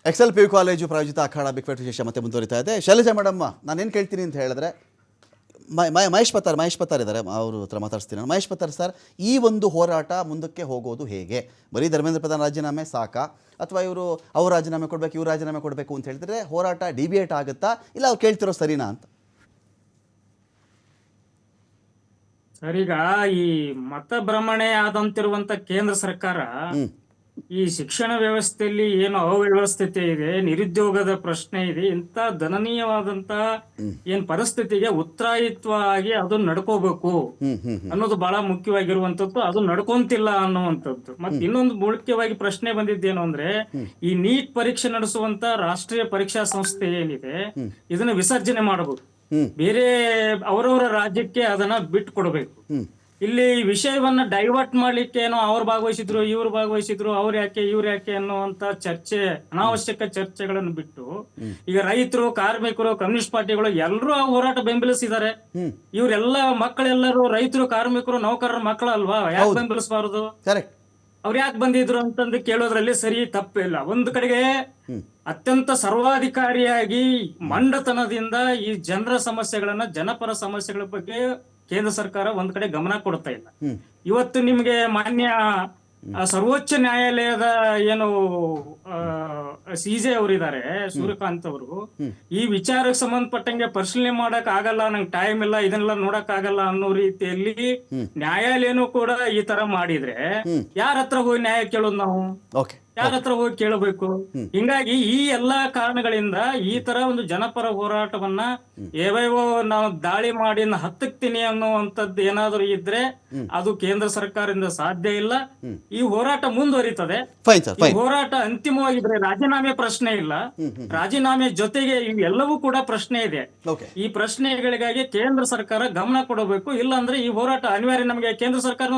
Excel P U college ಪ್ರಾಯೋಜಿತ ಅಖಾಡ big fight ವಿಶೇಷ ಮತ್ತೆ ಮುಂದುವರಿತಾ ಇದೆ. ಶೈಲಜಾ ಮೇಡಮ್, ನಾನೇನು ಕೇಳ್ತೀನಿ ಅಂತ ಹೇಳಿದ್ರೆ, ಮಹೇಶ್ ಪತ್ತಾರ್ ಇದ್ದಾರೆ, ಅವ್ರ ಹತ್ರ ಮಾತಾಡ್ತೀನಿ ನಾನು. ಮಹೇಶ್ ಪತ್ತಾರ್ ಸರ್, ಈ ಒಂದು ಹೋರಾಟ ಮುಂದಕ್ಕೆ ಹೋಗೋದು ಹೇಗೆ? ಬರೀ ಧರ್ಮೇಂದ್ರ ಪ್ರಧಾನ್ ರಾಜೀನಾಮೆ ಸಾಕಾ, ಅಥವಾ ಅವ್ರು ರಾಜೀನಾಮೆ ಕೊಡಬೇಕು, ಇವ್ರು ರಾಜೀನಾಮೆ ಕೊಡಬೇಕು ಅಂತ ಹೇಳಿದ್ರೆ ಹೋರಾಟ ಡಿಬೇಟ್ ಆಗುತ್ತಾ, ಇಲ್ಲ ಅವ್ರು ಕೇಳ್ತಿರೋ ಸರಿನಾ ಅಂತ? ಸರ್, ಈಗ ಈ ಮತ ಭ್ರಮಣೆ ಆದಂತಿರುವಂತ ಕೇಂದ್ರ ಸರ್ಕಾರ ಈ ಶಿಕ್ಷಣ ವ್ಯವಸ್ಥೆಯಲ್ಲಿ ಏನು ಅವ್ಯವಸ್ಥತೆ ಇದೆ, ನಿರುದ್ಯೋಗದ ಪ್ರಶ್ನೆ ಇದೆ, ಇಂತ ದಯನೀಯವಾದಂತ ಏನ್ ಪರಿಸ್ಥಿತಿಗೆ ಉತ್ತರಾಯಿತ್ವವಾಗಿ ಅದು ನಡ್ಕೋಬೇಕು ಅನ್ನೋದು ಬಹಳ ಮುಖ್ಯವಾಗಿರುವಂತದ್ದು. ಅದು ನಡ್ಕೊಂತಿಲ್ಲ ಅನ್ನುವಂಥದ್ದು. ಮತ್ತೆ ಇನ್ನೊಂದು ಮುಖ್ಯವಾಗಿ ಪ್ರಶ್ನೆ ಬಂದಿದ್ದೇನು ಅಂದ್ರೆ, ಈ ನೀಟ್ ಪರೀಕ್ಷೆ ನಡೆಸುವಂತ ರಾಷ್ಟ್ರೀಯ ಪರೀಕ್ಷಾ ಸಂಸ್ಥೆ ಏನಿದೆ, ಇದನ್ನ ವಿಸರ್ಜನೆ ಮಾಡಬಹುದು, ಬೇರೆ ಅವರವರ ರಾಜ್ಯಕ್ಕೆ ಅದನ್ನ ಬಿಟ್ಟು ಕೊಡಬೇಕು. ಇಲ್ಲಿ ವಿಷಯವನ್ನ ಡೈವರ್ಟ್ ಮಾಡ್ಲಿಕ್ಕೆ ಏನೋ ಅವ್ರು ಭಾಗವಹಿಸಿದ್ರು, ಇವ್ರು ಭಾಗವಹಿಸಿದ್ರು, ಅವ್ರು ಯಾಕೆ ಇವ್ರು ಯಾಕೆ ಅನ್ನುವಂತ ಚರ್ಚೆ, ಅನಾವಶ್ಯಕ ಚರ್ಚೆಗಳನ್ನು ಬಿಟ್ಟು, ಈಗ ರೈತರು, ಕಾರ್ಮಿಕರು, ಕಮ್ಯುನಿಸ್ಟ್ ಪಾರ್ಟಿಗಳು ಎಲ್ಲರೂ ಆ ಹೋರಾಟ ಬೆಂಬಲಿಸಿದ್ದಾರೆ. ಇವರೆಲ್ಲ ಮಕ್ಕಳೆಲ್ಲರೂ ರೈತರು, ಕಾರ್ಮಿಕರು, ನೌಕರರ ಮಕ್ಕಳಲ್ವಾ? ಯಾಕೆ ಬೆಂಬಲಿಸಬಾರದು? ಅವ್ರು ಯಾಕೆ ಬಂದಿದ್ರು ಅಂತಂದು ಕೇಳೋದ್ರಲ್ಲಿ ಸರಿ ತಪ್ಪಿಲ್ಲ. ಒಂದು ಕಡೆಗೆ ಅತ್ಯಂತ ಸರ್ವಾಧಿಕಾರಿಯಾಗಿ ಮಂಡತನದಿಂದ ಈ ಜನರ ಸಮಸ್ಯೆಗಳನ್ನ, ಜನಪರ ಸಮಸ್ಯೆಗಳ ಬಗ್ಗೆ ಕೇಂದ್ರ ಸರ್ಕಾರ ಒಂದ್ ಕಡೆ ಗಮನ ಕೊಡ್ತಾ ಇಲ್ಲ. ಇವತ್ತು ನಿಮ್ಗೆ ಮಾನ್ಯ ಸರ್ವೋಚ್ಚ ನ್ಯಾಯಾಲಯದ ಏನು ಸಿಜೆ ಅವರಿದ್ದಾರೆ, ಸೂರ್ಯಕಾಂತ್ ಅವರು, ಈ ವಿಚಾರಕ್ಕೆ ಸಂಬಂಧಪಟ್ಟಂಗೆ ಪರಿಶೀಲನೆ ಮಾಡಕ್ ಆಗಲ್ಲ, ನಂಗೆ ಟೈಮ್ ಇಲ್ಲ, ಇದನ್ನೆಲ್ಲ ನೋಡಕ್ ಆಗಲ್ಲ ಅನ್ನೋ ರೀತಿಯಲ್ಲಿ ನ್ಯಾಯಾಲಯನೂ ಕೂಡ ಈ ತರ ಮಾಡಿದ್ರೆ ಯಾರ ಹತ್ರ ಹೋಗಿ ನ್ಯಾಯ ಕೇಳೋದು ನಾವು? ಯಾರ ಹತ್ರ ಹೋಗಿ ಕೇಳಬೇಕು? ಹಿಂಗಾಗಿ ಈ ಎಲ್ಲಾ ಕಾರಣಗಳಿಂದ ಈ ತರ ಒಂದು ಜನಪರ ಹೋರಾಟವನ್ನ ಯಾವ್ಯಾವ ನಾವು ದಾಳಿ ಮಾಡಿ ಹತ್ತಕ್ತೀನಿ ಅನ್ನುವಂಥದ್ದು ಏನಾದ್ರು ಇದ್ರೆ ಅದು ಕೇಂದ್ರ ಸರ್ಕಾರದಿಂದ ಸಾಧ್ಯ ಇಲ್ಲ. ಈ ಹೋರಾಟ ಮುಂದುವರಿತದೆ. ಈ ಹೋರಾಟ ಅಂತಿಮವಾಗಿದ್ರೆ ರಾಜೀನಾಮೆ ಪ್ರಶ್ನೆ ಇಲ್ಲ, ರಾಜೀನಾಮೆ ಜೊತೆಗೆ ಇವೆಲ್ಲವೂ ಕೂಡ ಪ್ರಶ್ನೆ ಇದೆ. ಈ ಪ್ರಶ್ನೆಗಳಿಗಾಗಿ ಕೇಂದ್ರ ಸರ್ಕಾರ ಗಮನ ಕೊಡಬೇಕು. ಇಲ್ಲ ಅಂದ್ರೆ ಈ ಹೋರಾಟ ಅನಿವಾರ್ಯ. ನಮಗೆ ಕೇಂದ್ರ ಸರ್ಕಾರ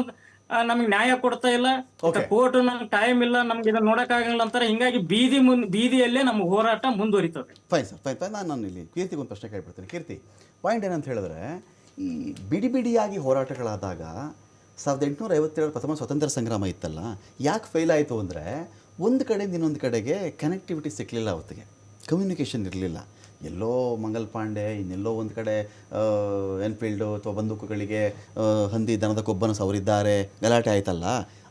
ನಮ್ಗೆ ನ್ಯಾಯ ಕೊಡ್ತಾ ಇಲ್ಲ, ಕೋರ್ಟ್ ನಮ್ಗೆ ಟೈಮ್ ಇಲ್ಲ, ನಮ್ಗೆ ಇದನ್ನ ನೋಡಕ್ ಆಗಲ್ಲ ಅಂತಾರೆ. ಹಿಂಗಾಗಿ ಬೀದಿಯಲ್ಲೇ ನಮ್ಮ ಹೋರಾಟ ಮುಂದುವರಿತದೆ. ನಾನು ಇಲ್ಲಿ ಕೀರ್ತಿಗೆ ಒಂದು ಪ್ರಶ್ನೆ ಕೇಳ್ಬಿಡ್ತೀನಿ. ಕೀರ್ತಿ, ಪಾಯಿಂಟ್ ಏನಂತ ಹೇಳಿದ್ರೆ, ಈ ಬಿಡಿಯಾಗಿ ಹೋರಾಟಗಳಾದಾಗ 1857 ಪ್ರಥಮ ಸ್ವಾತಂತ್ರ್ಯ ಸಂಗ್ರಾಮ ಇತ್ತಲ್ಲ, ಯಾಕೆ ಫೇಲ್ ಆಯಿತು ಅಂದರೆ, ಒಂದು ಕಡೆಯಿಂದ ಇನ್ನೊಂದು ಕಡೆಗೆ ಕನೆಕ್ಟಿವಿಟಿ ಸಿಕ್ಕಲಿಲ್ಲ, ಅವತ್ತಿಗೆ ಕಮ್ಯುನಿಕೇಷನ್ ಇರಲಿಲ್ಲ. ಎಲ್ಲೋ ಮಂಗಲ್ ಪಾಂಡೆ, ಇನ್ನೆಲ್ಲೋ ಒಂದು ಕಡೆ ಎನ್ಫೀಲ್ಡು ಅಥವಾ ಬಂದೂಕುಗಳಿಗೆ ಹಂದಿ ದನದ ಕೊಬ್ಬನ್ನು ಸವರಿದ್ದಾರೆ, ಗಲಾಟೆ ಆಯ್ತಲ್ಲ,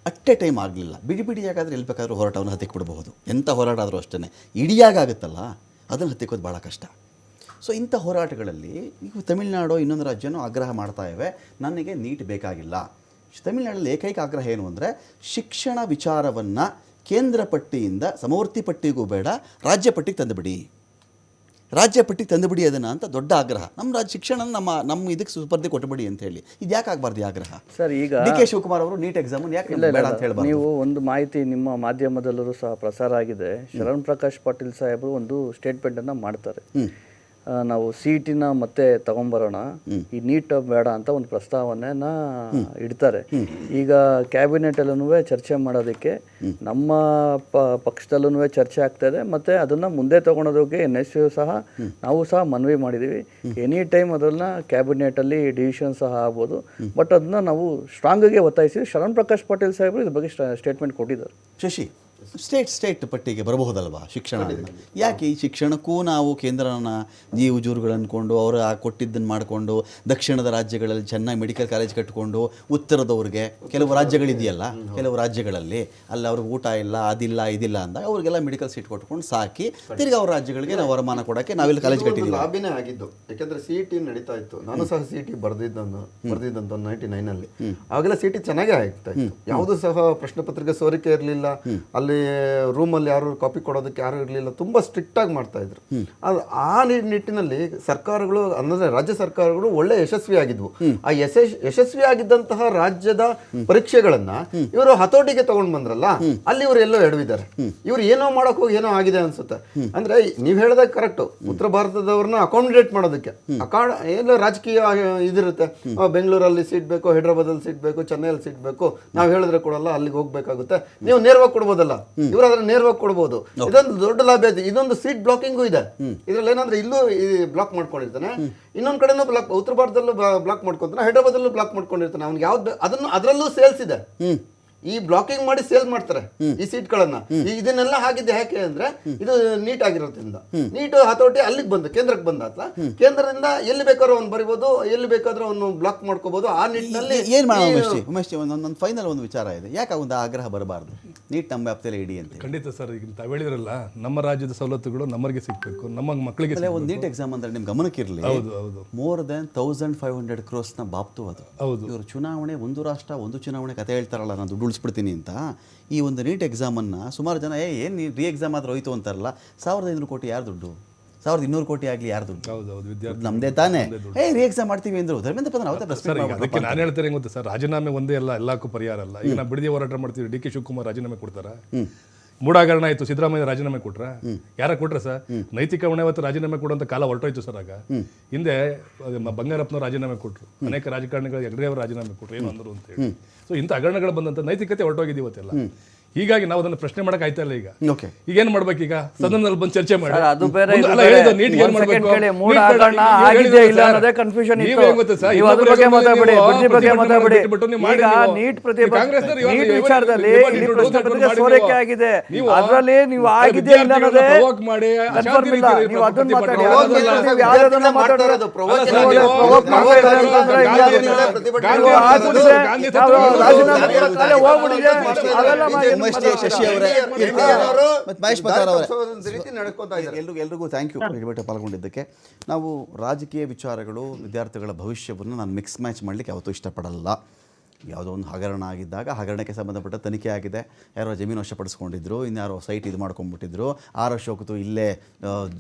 ಅಟ್ಟೆ ಟೈಮ್ ಆಗಲಿಲ್ಲ. ಬಿಡಿಯಾಗಾದರೆ ಎಲ್ಲಿ ಬೇಕಾದರೂ ಹೋರಾಟವನ್ನು ಹತ್ತಿಕ್ಕೆ ಬಿಡಬಹುದು. ಎಂಥ ಹೋರಾಟ ಆದರೂ ಅಷ್ಟೇ. ಇಡಿಯಾಗುತ್ತಲ್ಲ, ಅದನ್ನು ಹತ್ತಿಕ್ಕೋದು ಭಾಳ ಕಷ್ಟ. ಸೊ ಇಂಥ ಹೋರಾಟಗಳಲ್ಲಿ ಈಗ ತಮಿಳುನಾಡು, ಇನ್ನೊಂದು ರಾಜ್ಯನೂ ಆಗ್ರಹ ಮಾಡ್ತಾ ಇವೆ, ನನಗೆ ನೀಟ್ ಬೇಕಾಗಿಲ್ಲ. ತಮಿಳುನಾಡಲ್ಲಿ ಏಕೈಕ ಆಗ್ರಹ ಏನು ಅಂದರೆ, ಶಿಕ್ಷಣ ವಿಚಾರವನ್ನು ಕೇಂದ್ರ ಪಟ್ಟಿಯಿಂದ ಸಮವರ್ತಿ ಪಟ್ಟಿಗೂ ಬೇಡ, ರಾಜ್ಯ ಪಟ್ಟಿಗೆ ತಂದುಬಿಡಿ, ರಾಜ್ಯ ಪಟ್ಟಿಗೆ ತಂದುಬಿಡಿ ಅದನ್ನು ಅಂತ ದೊಡ್ಡ ಆಗ್ರಹ. ನಮ್ಮ ಶಿಕ್ಷಣ ನಮ್ಮ ಇದಕ್ಕೆ ಸುಪರ್ದಿ ಕೊಟ್ಟುಬಿಡಿ ಅಂತ ಹೇಳಿ. ಇದು ಯಾಕೆ ಆಗಬಾರ್ದು ಆಗ್ರಹ? ಸರ್, ಈಗ ಡಿ.ಕೆ. ಶಿವಕುಮಾರ್ ಅವರು ನೀಟ್ ಎಕ್ಸಾಮ್ ಯಾಕೆ ಬೇಡ ಅಂತ ಹೇಳ್ಬಾರ್ದು? ನೀವು ಒಂದು ಮಾಹಿತಿ ನಿಮ್ಮ ಮಾಧ್ಯಮದಲ್ಲೂ ಸಹ ಪ್ರಸಾರ ಆಗಿದೆ. ಶರಣ್ ಪ್ರಕಾಶ್ ಪಾಟೀಲ್ ಸಾಹೇಬರು ಒಂದು ಸ್ಟೇಟ್ಮೆಂಟನ್ನು ಮಾಡ್ತಾರೆ. ನಾವು CET ಮತ್ತೆ ತಗೊಂಬರೋಣ, ಈ ನೀಟ್ ಬೇಡ ಅಂತ ಒಂದು ಪ್ರಸ್ತಾವನೆನ ಇಡ್ತಾರೆ. ಈಗ ಕ್ಯಾಬಿನೆಟಲ್ಲೂ ಚರ್ಚೆ ಮಾಡೋದಕ್ಕೆ ನಮ್ಮ ಪಕ್ಷದಲ್ಲೂ ಚರ್ಚೆ ಆಗ್ತಾ ಇದೆ. ಮತ್ತು ಅದನ್ನು ಮುಂದೆ ತಗೊಳೋದಕ್ಕೆ NSU ಸಹ ನಾವು ಸಹ ಮನವಿ ಮಾಡಿದ್ದೀವಿ. ಎನಿ ಟೈಮ್ ಅದನ್ನು ಕ್ಯಾಬಿನೆಟಲ್ಲಿ ಡಿಸಿಷನ್ ಸಹ ಆಗ್ಬೋದು. ಬಟ್ ಅದನ್ನ ನಾವು ಸ್ಟ್ರಾಂಗಾಗಿ ಒತ್ತಾಯಿಸಿ ಶರಣ್ ಪ್ರಕಾಶ್ ಪಾಟೀಲ್ ಸಾಹೇಬರು ಇದ್ರ ಬಗ್ಗೆ ಸ್ಟೇಟ್ಮೆಂಟ್ ಕೊಟ್ಟಿದ್ದಾರೆ. ಶಶಿ, ಸ್ಟೇಟ್ ಪಟ್ಟಿಗೆ ಬರಬಹುದಲ್ವಾ ಶಿಕ್ಷಣ? ಯಾಕೆ ಈ ಶಿಕ್ಷಣಕ್ಕೂ ನಾವು ಕೇಂದ್ರನ ಉಜೂರುಗಳು ಅಂದ್ಕೊಂಡು ಅವರು ಕೊಟ್ಟಿದ್ದನ್ನು ಮಾಡಿಕೊಂಡು, ದಕ್ಷಿಣದ ರಾಜ್ಯಗಳಲ್ಲಿ ಚೆನ್ನಾಗಿ ಮೆಡಿಕಲ್ ಕಾಲೇಜ್ ಕಟ್ಟಿಕೊಂಡು, ಉತ್ತರದವ್ರಿಗೆ ಕೆಲವು ರಾಜ್ಯಗಳಿದೆಯಲ್ಲ, ಕೆಲವು ರಾಜ್ಯಗಳಲ್ಲಿ ಅಲ್ಲಿ ಅವ್ರಿಗೆ ಊಟ ಇಲ್ಲ, ಅದಿಲ್ಲ, ಇದಿಲ್ಲ ಅಂದಾಗ ಅವ್ರಿಗೆಲ್ಲ ಮೆಡಿಕಲ್ ಸೀಟ್ ಕೊಟ್ಕೊಂಡು ಸಾಕಿ ತಿರ್ಗಿ ಅವ್ರ ರಾಜ್ಯಗಳಿಗೆ ನಾವು ವರಮಾನ ಕೊಡೋಕ್ಕೆ ನಾವೆಲ್ಲ ಕಾಲೇಜ್ ಕಟ್ಟಿದ್ದೀವಿ. ಲಾಭಿನೇ ಆಗಿದ್ದು. ಯಾಕೆಂದರೆ CET ನಡೀತಾ ಇತ್ತು. ನಾನು ಸಹ CET ಬರ್ದಿದ್ದಂತ 99ನಲ್ಲಿ. ಆಗೆಲ್ಲ CET ಚೆನ್ನಾಗೇ ಆಗ್ತಾ ಇತ್ತು. ಯಾವುದೂ ಸಹ ಪ್ರಶ್ನೆ ಪತ್ರಿಕೆ ಸೋರಿಕೆ ಇರಲಿಲ್ಲ. ಅಲ್ಲಿ ರೂಮಲ್ಲಿ ಯಾರು ಕಾಪಿ ಕೊಡೋದಕ್ಕೆ ಯಾರು ಇರಲಿಲ್ಲ. ತುಂಬ ಸ್ಟ್ರಿಕ್ಟ್ ಆಗಿ ಮಾಡ್ತಾ ಇದ್ರು. ಆ ನಿಟ್ಟಿನಲ್ಲಿ ಸರ್ಕಾರಗಳು ಅಂದರೆ ರಾಜ್ಯ ಸರ್ಕಾರಗಳು ಒಳ್ಳೆ ಯಶಸ್ವಿ ಆಗಿದ್ವು. ಆ ಯಶಸ್ವಿ ಆಗಿದ್ದಂತಹ ರಾಜ್ಯದ ಪರೀಕ್ಷೆಗಳನ್ನ ಇವರು ಹತೋಟಿಗೆ ತಗೊಂಡ್ ಬಂದ್ರಲ್ಲ, ಅಲ್ಲಿ ಇವರು ಎಲ್ಲೋ ಎಡವಿದ್ದಾರೆ. ಇವ್ರು ಏನೋ ಮಾಡಕ್ ಹೋಗಿ ಏನೋ ಆಗಿದೆ ಅನ್ಸುತ್ತೆ. ಅಂದ್ರೆ ನೀವ್ ಹೇಳ್ದಾಗ ಕರೆಕ್ಟ್, ಉತ್ತರ ಭಾರತದವ್ರನ್ನ ಅಕಾಮಿಡೇಟ್ ಮಾಡೋದಕ್ಕೆ ಏನೋ ರಾಜಕೀಯ ಇದಿರುತ್ತೆ. ಬೆಂಗಳೂರಲ್ಲಿ ಸೀಟ್ ಬೇಕು, ಹೈದರಾಬಾದಲ್ಲಿ ಸೀಟ್ ಬೇಕು, ಚೆನ್ನೈಯಲ್ಲಿ ಸೀಟ್ ಬೇಕು, ನಾವ್ ಹೇಳಿದ್ರೆ ಕೊಡಲ್ಲ, ಅಲ್ಲಿಗೆ ಹೋಗ್ಬೇಕಾಗುತ್ತೆ. ನೀವು ನೇರವಾಗಿ ಕೊಡ್ಬೋದಲ್ಲ, ಇವರು ಅದನ್ನ ನೇರವಾಗಿ ಕೊಡಬಹುದು. ಇದೊಂದು ದೊಡ್ಡ ಲಾಭ ಇದೆ. ಇದೊಂದು ಸೀಟ್ ಬ್ಲಾಕಿಂಗು ಇದೆ. ಇದ್ರಲ್ಲಿ ಏನಂದ್ರೆ ಇಲ್ಲೂ ಬ್ಲಾಕ್ ಮಾಡ್ಕೊಂಡಿರ್ತಾನೆ, ಇನ್ನೊಂದ್ ಕಡೆನೂ ಬ್ಲಾಕ್, ಉತ್ತರ ಭಾರತದಲ್ಲೂ ಬ್ಲಾಕ್ ಮಾಡ್ಕೊಂತಾನೆ, ಹೈದರಾಬಾದಲ್ಲೂ ಬ್ಲಾಕ್ ಮಾಡ್ಕೊಂಡಿರ್ತಾನೆ. ಅವ್ನಿಗೆ ಯಾವ್ದು ಅದರಲ್ಲೂ ಸೇಲ್ಸ್ ಇದೆ. ಈ ಬ್ಲಾಕಿಂಗ್ ಮಾಡಿ ಸೇಲ್ ಮಾಡ್ತಾರೆ ಈ ಸೀಟ್ಗಳನ್ನ. ಇದನ್ನೆಲ್ಲ ಹಾಕಿದ್ದು ಯಾಕೆ ಅಂದ್ರೆ ಇದು ನೀಟ್ ಆಗಿರೋದ್ರಿಂದ. ನೀಟ್ ಹತೋಟಿ ಅಲ್ಲಿಗೆ ಬಂದು ಕೇಂದ್ರಕ್ಕೆ ಬಂದಾತ, ಕೇಂದ್ರದಿಂದ ಎಲ್ಲಿ ಬೇಕಾದ್ರೂ ಅವ್ನು ಬರಿಬೋದು, ಎಲ್ಲಿ ಬೇಕಾದ್ರೂ ಅವನು ಬ್ಲಾಕ್ ಮಾಡ್ಕೋಬಹುದು. ಆ ನಿಟ್ಟಿನಲ್ಲಿ ಏನು ಮಾಡೋಣ ಉಮೇಶ್, ಒಂದು ಫೈನಲ್ ಒಂದು ವಿಚಾರ ಇದೆ, ಯಾಕೆ ಒಂದು ಆಗ್ರಹ ಬರಬಾರ್ದು ನೀಟ್ ನಮ್ಮ ವ್ಯಾಪ್ತಿಯಲ್ಲಿ ಇಡಿ ಅಂತ? ಖಂಡಿತ ಸರ್, ಈಗ ತಾವು ಹೇಳಿದ್ರಲ್ಲ, ನಮ್ಮ ರಾಜ್ಯದ ಸವಲತ್ತುಗಳು ನಮ್ಮರಿಗೆ ಸಿಗಬೇಕು, ನಮ್ಮ ಮಕ್ಕಳಿಗೆ ಒಂದು ನೀಟ್ ಎಕ್ಸಾಮ್ ಅಂದ್ರೆ ನಿಮ್ ಗಮನಕ್ಕಿರಲಿ, ಮೋರ್ ದೆನ್ 1500 crores ಬಾಪ್ತು ಅದು. ಇವರು ಚುನಾವಣೆ, ಒಂದು ರಾಷ್ಟ್ರ ಒಂದು ಚುನಾವಣೆ ಕತೆ ಹೇಳ್ತಾರಲ್ಲ, ನಾನು ದುಡ್ಡು ಉಳಿಸ್ಬಿಡ್ತೀನಿ ಅಂತ. ಈ ಒಂದು ನೀಟ್ ಎಕ್ಸಾಮನ್ನು ಸುಮಾರು ಜನ ಏನು ರೀ ಎಕ್ಸಾಮ್ ಆದ್ರೆ ಹೋಯ್ತು ಅಂತಾರಲ್ಲ. 1500 ಕೋಟಿ ಯಾರು ದುಡ್ಡು? 1200 ಕೋಟಿ ಆಗಲಿ ಯಾರು ದುಡ್ಡು? ನಮ್ಮದೇ ತಾನೇ. ರೀ ಎಕ್ಸಾಮ್ ಮಾಡ್ತೀವಿ ಅಂದರು ಧರ್ಮೇಂದ್ರ ಪ್ರಧಾನ್ ಅವತ್ತೇ ಪ್ರಶ್ನೆ ಸರ್. ಅದಕ್ಕೆ ನಾನು ಹೇಳ್ತೇನೆ ಗೊತ್ತಾ ಸರ್, ರಾಜೀನಾಮೆ ಒಂದೇ ಅಲ್ಲ, ಎಲ್ಲಕ್ಕೂ ಪರಿಹಾರ ಅಲ್ಲ. ಈಗ ನಾವು ಬಿಡದಿ ಹೋರಾಟ ಮಾಡ್ತೀವಿ, ಡಿ ಕೆ ಶಿವಕುಮಾರ್ ರಾಜೀನಾಮೆ ಕೊಡ್ತಾರ? ಮೂಡಾಗರಣ ಆಯ್ತು, ಸಿದ್ದರಾಮಯ್ಯ ರಾಜೀನಾಮೆ ಕೊಟ್ರ? ಯಾರ ಕೊಟ್ರ ಸರ್? ನೈತಿಕ ಹೊಣೆ ಹೊತ್ತು ರಾಜೀನಾಮೆ ಕೊಡುವಂತ ಕಾಲ ಹೊರಟೋಯ್ತು ಸರ್. ಆಗ ಹಿಂದೆ ಬಂಗಾರಪ್ಪನವ್ರು ರಾಜೀನಾಮೆ ಕೊಟ್ರು, ಅನೇಕ ರಾಜಕಾರಣಿಗಳು ಹೆಗ್ಡೆ ಅವರು ರಾಜೀನಾಮೆ ಕೊಟ್ರು, ಏನು ಅಂದ್ರು ಅಂತ ಹೇಳಿ. ಸೊ ಇಂಥ ಹಗರಣಗಳು ಬಂದಂತ ನೈತಿಕತೆ ಹೊರಟೋಗಿದ್ದೀವಿ ಇವತ್ತೆಲ್ಲ. ಹೀಗಾಗಿ ನಾವು ಅದನ್ನ ಪ್ರಶ್ನೆ ಮಾಡಕ್ ಆಯ್ತಾ ಇಲ್ಲ. ಈಗ ಏನ್ ಮಾಡ್ಬೇಕು? ಈಗ ಸದನದಲ್ಲಿ ಬಂದು ಚರ್ಚೆ ಮಾಡಿ ಅದು ಬೇರೆ ನೀಟ್ ಏನ್ ಮಾಡ್ಬೇಕು? ಮೂಡ ಹಗರಣ ಆಗಿದೆ ಇಲ್ಲ ಅನ್ನೋದೇ ಕನ್ಫ್ಯೂಷನ್ ಇತ್ತು. ನೀವು ಅದ್ರ ಬಗ್ಗೆ ಮಾತಾಡಬೇಡಿ, ಬಿಡ್ದಿ ಬಗ್ಗೆ ಮಾತಾಡಬೇಡಿ. ಈಗ ನೀಟ್ ನೀಟ್ ವಿಚಾರದಲ್ಲಿ ಇಲ್ಲಿ ಪ್ರಶ್ನೆ ಪತ್ರಿಕೆ ಸೋರಿಕೆ ಆಗಿದೆ, ಅದರಲ್ಲಿ ನೀವು ಆಗಿದೆ ಇಲ್ಲ ಅನ್ನೋದೇ ಕನ್ಫರ್ಮ್ ಇಲ್ಲ. ನೀವು ಅದನ್ನ ಮಾತಾಡಿ, ನೀವು ಯಾವ್ದನ್ನ ಮಾತಾಡೋದು ಪ್ರವೋಕ್ ಮಾಡ್ತಾ ಶಶಿ ಅವರೇ, ಮಹೇಶ್ ಪತಾರ್ ಅವರೇ, ಎಲ್ರಿಗೂ ಥ್ಯಾಂಕ್ ಯು ಡಿಬೇಟ್ ಪಾಲ್ಗೊಂಡಿದ್ದಕ್ಕೆ. ನಾವು ರಾಜಕೀಯ ವಿಚಾರಗಳು, ವಿದ್ಯಾರ್ಥಿಗಳ ಭವಿಷ್ಯವನ್ನು ನಾನು ಮಿಕ್ಸ್ ಮ್ಯಾಚ್ ಮಾಡಲಿಕ್ಕೆ ಯಾವತ್ತೂ ಇಷ್ಟಪಡಲ್ಲ. ಯಾವುದೋ ಒಂದು ಹಗರಣ ಆಗಿದ್ದಾಗ ಹಗರಣಕ್ಕೆ ಸಂಬಂಧಪಟ್ಟ ತನಿಖೆ ಆಗಿದೆ, ಯಾರೋ ಜಮೀನು ವಶಪಡಿಸ್ಕೊಂಡಿದ್ರು, ಇನ್ಯಾರೋ ಸೈಟ್ ಇದು ಮಾಡ್ಕೊಂಡ್ಬಿಟ್ಟಿದ್ರು, ಆರ್ ಅಶೋಕ್ತು ಇಲ್ಲೇ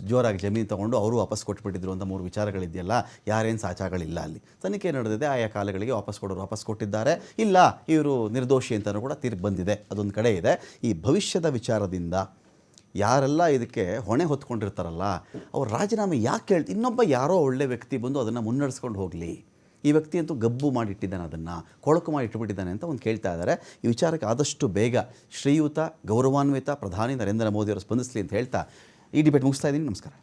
ಜೋರಾಗಿ ಜಮೀನು ತೊಗೊಂಡು ಅವರು ವಾಪಸ್ ಕೊಟ್ಬಿಟ್ಟಿದ್ರು ಅಂತ 3 ವಿಚಾರಗಳಿದೆಯಲ್ಲ, ಯಾರೇನು ಸಾಚಾಗಳಿಲ್ಲ. ಅಲ್ಲಿ ತನಿಖೆ ನಡೆದಿದೆ, ಆಯಾ ಕಾಲಗಳಿಗೆ ವಾಪಸ್ ಕೊಡೋರು ವಾಪಸ್ ಕೊಟ್ಟಿದ್ದಾರೆ, ಇಲ್ಲ ಇವರು ನಿರ್ದೋಷಿ ಅಂತಲೂ ಕೂಡ ತೀರ್ಪು ಬಂದಿದೆ. ಅದೊಂದು ಕಡೆ ಇದೆ. ಈ ಭವಿಷ್ಯದ ವಿಚಾರದಿಂದ ಯಾರೆಲ್ಲ ಇದಕ್ಕೆ ಹೊಣೆ ಹೊತ್ಕೊಂಡಿರ್ತಾರಲ್ಲ, ಅವ್ರು ರಾಜೀನಾಮೆ ಯಾಕೆ ಇನ್ನೊಬ್ಬ ಯಾರೋ ಒಳ್ಳೆ ವ್ಯಕ್ತಿ ಬಂದು ಅದನ್ನು ಮುನ್ನಡೆಸ್ಕೊಂಡು ಹೋಗಲಿ, ಈ ವ್ಯಕ್ತಿ ಅಂತೂ ಗಬ್ಬು ಮಾಡಿಟ್ಟಿದ್ದಾನೆ, ಅದನ್ನು ಕೊಳಕು ಮಾಡಿ ಇಟ್ಟುಬಿಟ್ಟಿದ್ದಾನೆ ಅಂತ ಒಂದು ಕೇಳ್ತಾ ಇದ್ದಾರೆ. ಈ ವಿಚಾರಕ್ಕೆ ಆದಷ್ಟು ಬೇಗ ಶ್ರೀಯುತ ಗೌರವಾನ್ವಿತ ಪ್ರಧಾನಿ ನರೇಂದ್ರ ಮೋದಿಯವರು ಸ್ಪಂದಿಸಲಿ ಅಂತ ಹೇಳ್ತಾ ಈ ಡಿಬೇಟ್ ಮುಗಿಸ್ತಾ ಇದ್ದೀನಿ. ನಮಸ್ಕಾರ.